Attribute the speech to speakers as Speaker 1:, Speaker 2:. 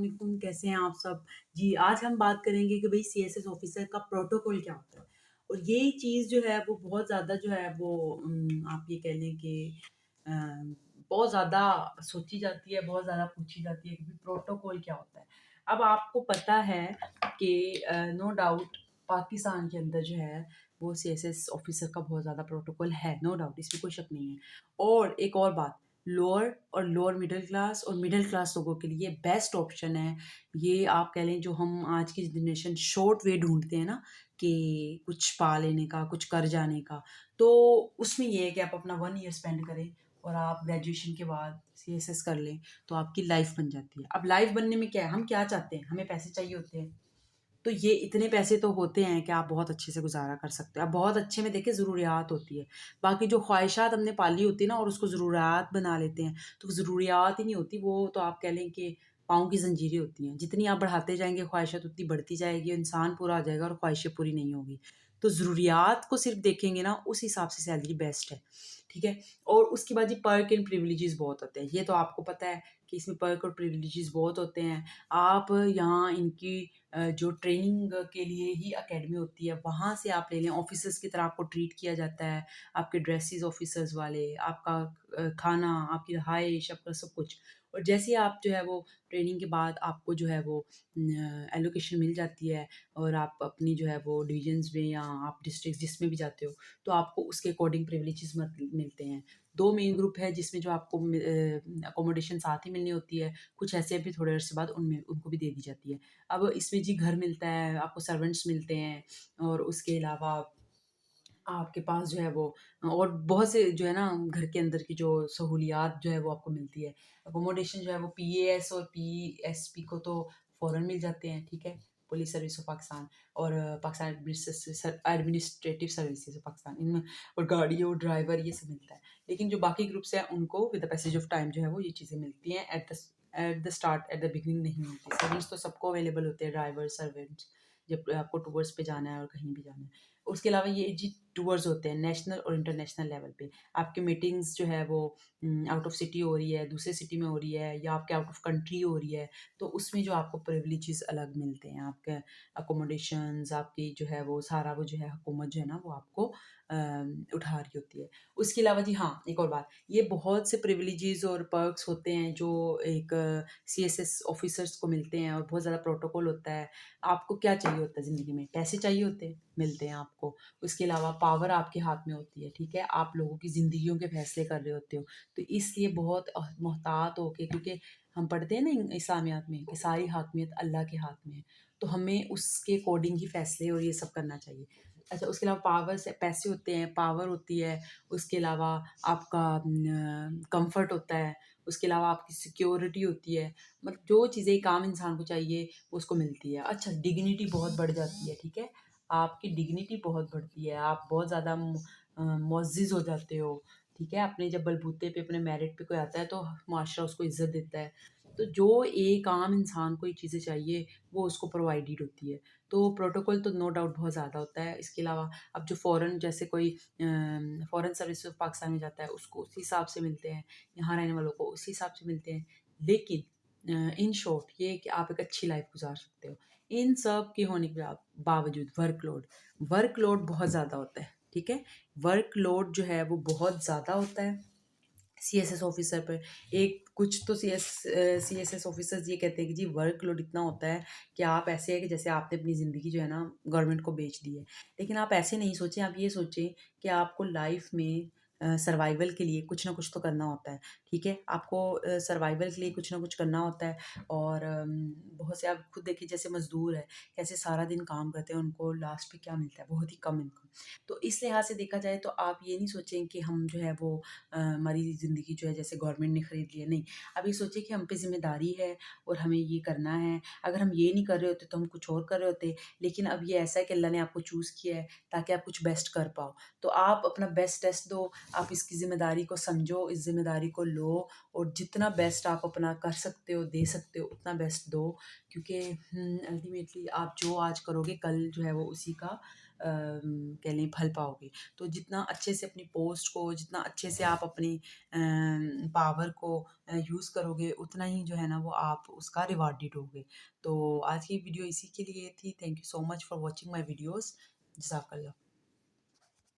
Speaker 1: वालेकुम, कैसे हैं आप सब? जी, आज हम बात करेंगे कि भई सीएसएस ऑफ़िसर का प्रोटोकॉल क्या होता है? और ये चीज़ जो है वो बहुत ज़्यादा जो है वो आप ये कह लें कि अ, बहुत ज़्यादा सोची जाती है, बहुत ज़्यादा पूछी जाती है कि भई प्रोटोकॉल क्या होता है? अब आपको पता है कि नो डाउट पाकिस्तान के अंदर जो है वो सीएसएस ऑफ़िसर का बहुत ज़्यादा प्रोटोकॉल है, नो डाउट इसमें कोई शक नहीं है। और एक और बात लोअर मिडल क्लास और मिडल क्लास लोगों के लिए बेस्ट ऑप्शन है। ये आप कह लें जो हम आज की जनरेशन शॉर्ट वे ढूँढते हैं ना कि कुछ पा लेने का, कुछ कर जाने का, तो उसमें ये है कि आप अपना 1 ईयर स्पेंड करें और आप ग्रेजुएशन के बाद सीएसएस कर लें, तो आपकी लाइफ़ बन जाती है। अब लाइफ़ बनने में क्या है, हम क्या चाहते हैं? हमें पैसे चाहिए होते हैं। तो ये इतने पैसे तो होते हैं कि आप बहुत अच्छे से गुज़ारा कर सकते हो। अब बहुत अच्छे में देखिए ज़रूरियात होती है। बाकी जो ख़्वाहिशात हमने पाली होती है ना और उसको ज़रूरियात बना लेते हैं, तो वो ज़रूरियात ही नहीं होती, वो तो आप कह लें कि पाँव की ज़ंजीरें होती हैं। जितनी आप बढ़ाते जाएँगे ख़्वाहिशात उतनी बढ़ती जाएगी, इंसान पूरा हो जाएगा और ख़्वाहिशें पूरी नहीं होंगी। तो ज़रूरियात को सिर्फ़ देखेंगे ना, उस हिसाब से सैलरी बेस्ट है, ठीक है? और उसके बाद ये पर्क एंड प्रिविलेजेस बहुत होते हैं। ये तो आपको पता है कि इसमें पर्क और प्रिविलेजेस बहुत होते हैं। आप यहाँ इनकी जो ट्रेनिंग के लिए ही अकेडमी होती है, वहाँ से आप ले लें, ऑफ़िसर्स की तरह आपको ट्रीट किया जाता है, आपके ड्रेसेस ऑफ़िसर्स वाले, आपका खाना, आपकी रिहाइश, आपका सब कुछ। और जैसे ही आप जो है वो ट्रेनिंग के बाद आपको जो है वो एलोकेशन मिल जाती है और आप अपनी जो है वो डिविजन्स में या आप डिस्ट्रिक्ट्स जिसमें भी जाते हो, तो आपको उसके अकॉर्डिंग प्रिविलेजेस मिलते हैं। 2 मेन ग्रुप है जिसमें जो आपको अकोमोडेशन साथ ही मिलनी होती है, कुछ ऐसे भी थोड़े अरसे बाद उनमें उनको भी दे दी जाती है। अब इसमें जी घर मिलता है, आपको सर्वेंट्स मिलते हैं और उसके अलावा आपके पास जो है वो और बहुत से जो है ना घर के अंदर की जो सहूलियात जो है वो आपको मिलती है। अकोमोडेशन जो है वो पीएएस और पीएसपी को तो फ़ौरन मिल जाते हैं, ठीक है? पुलिस सर्विस ऑफ पाकिस्तान और Pakistan administrative services of Pakistan इनमें और गाड़ी और ड्राइवर ये सब मिलता है। लेकिन जो बाकी ग्रुप्स हैं उनको with the passage of time जो है वो ये चीज़ें मिलती हैं एट द बिगिनिंग नहीं मिलती। सर्विस तो सबको अवेलेबल होते हैं ड्राइवर, सर्वेंट्स जब आपको टूर्स पे जाना है और कहीं भी जाना है। उसके अलावा ये जी टूर्स होते हैं नेशनल और इंटरनेशनल लेवल पे। आपकी मीटिंग्स जो है वो आउट ऑफ सिटी हो रही है, दूसरे सिटी में हो रही है या आपके आउट ऑफ कंट्री हो रही है, तो उसमें जो आपको प्रिविलेजेस अलग मिलते हैं। आपके अकोमोडेशंस, आपकी जो है वो सारा वो जो है हुकूमत जो है ना वो आपको उठा रही होती है। उसके अलावा जी हाँ, एक और बात, ये बहुत से प्रिविलेजेस और पर्क्स होते हैं जो एक सीएसएस ऑफिसर्स को मिलते हैं और बहुत ज़्यादा प्रोटोकॉल होता है। आपको क्या चाहिए होता है ज़िंदगी में? पैसे चाहिए होते हैं, मिलते हैं आपको। उसके अलावा पावर आपके हाथ में होती है, ठीक है? आप लोगों की ज़िंदगियों के फैसले कर रहे होते हो। तो इसलिए बहुत मोहतात होके क्योंकि हम पढ़ते हैं ना इस्लामियात में कि सारी हाकिमियत अल्लाह के हाथ में है। तो हमें उसके अकॉर्डिंग ही फैसले और ये सब करना चाहिए। अच्छा उसके अलावा पावर से पैसे होते हैं, पावर होती है, उसके अलावा आपका कम्फ़र्ट होता है, उसके अलावा आपकी सिक्योरिटी होती है। मतलब जो चीज़ें एक आम इंसान को चाहिए, वो उसको मिलती है। अच्छा डिग्निटी बहुत बढ़ जाती है, ठीक है? आपकी डिग्निटी बहुत बढ़ती है, आप बहुत ज़्यादा मुअज़्ज़ज़ हो जाते हो, ठीक है? अपने जब बलबूते पे अपने मेरिट पे कोई आता है तो माशरा उसको इज़्ज़त देता है। तो जो एक आम इंसान को ये चीज़ें चाहिए, वो उसको प्रोवाइडेड होती है। तो प्रोटोकॉल तो नो डाउट बहुत ज़्यादा होता है। इसके अलावा अब जो फ़ॉरेन जैसे कोई फ़ॉरेन सर्विस ऑफ पाकिस्तान में जाता है, उसको उसी हिसाब से मिलते हैं, यहाँ रहने वालों को उसी हिसाब से मिलते हैं। लेकिन इन शॉर्ट ये है कि आप एक अच्छी लाइफ़ गुज़ार सकते हो। इन सब के होने के बावजूद वर्कलोड बहुत ज़्यादा होता है, ठीक है? वर्कलोड जो है वो बहुत ज़्यादा होता है सीएसएस ऑफ़िसर पे। एक कुछ तो सीएसएस ऑफ़िसर्स ये कहते हैं कि जी वर्कलोड इतना होता है कि आप ऐसे है कि जैसे आपने अपनी ज़िंदगी जो है ना गवर्नमेंट को बेच दी है। लेकिन आप ऐसे नहीं सोचें, आप ये सोचें कि आपको लाइफ़ में सर्वाइवल के लिए कुछ ना कुछ तो करना होता है, ठीक है? आपको सर्वाइवल के लिए कुछ ना कुछ करना होता है और बहुत से आप खुद देखिए जैसे मज़दूर हैं, कैसे सारा दिन काम करते हैं, उनको लास्ट पे क्या मिलता है? बहुत ही कम इनकम। तो इस लिहाज से देखा जाए तो आप ये नहीं सोचें कि हम जो है वो हमारी ज़िंदगी जो है जैसे गवर्नमेंट ने खरीद ली है, नहीं। अब ये सोचिए कि हम पे ज़िम्मेदारी है और हमें ये करना है। अगर हम ये नहीं कर रहे होते तो हम कुछ और कर रहे होते, लेकिन अब ये ऐसा है कि अल्लाह ने आपको चूज़ किया है ताकि आप कुछ बेस्ट कर पाओ। तो आप अपना बेस्ट टेस्ट दो, आप इसकी ज़िम्मेदारी को समझो, इस ज़िम्मेदारी को लो और जितना बेस्ट आप अपना कर सकते हो, दे सकते हो, उतना बेस्ट दो क्योंकि अल्टीमेटली आप जो आज करोगे कल जो है वो उसी का कह लें फल पाओगे। तो जितना अच्छे से अपनी पोस्ट को, जितना अच्छे से आप अपनी पावर को यूज़ करोगे, उतना ही जो है ना वो आप उसका रिवॉर्डेड होगे। तो आज की वीडियो इसी के लिए थी। Thank you so much for watching my videos. जज़ाकल्लाह।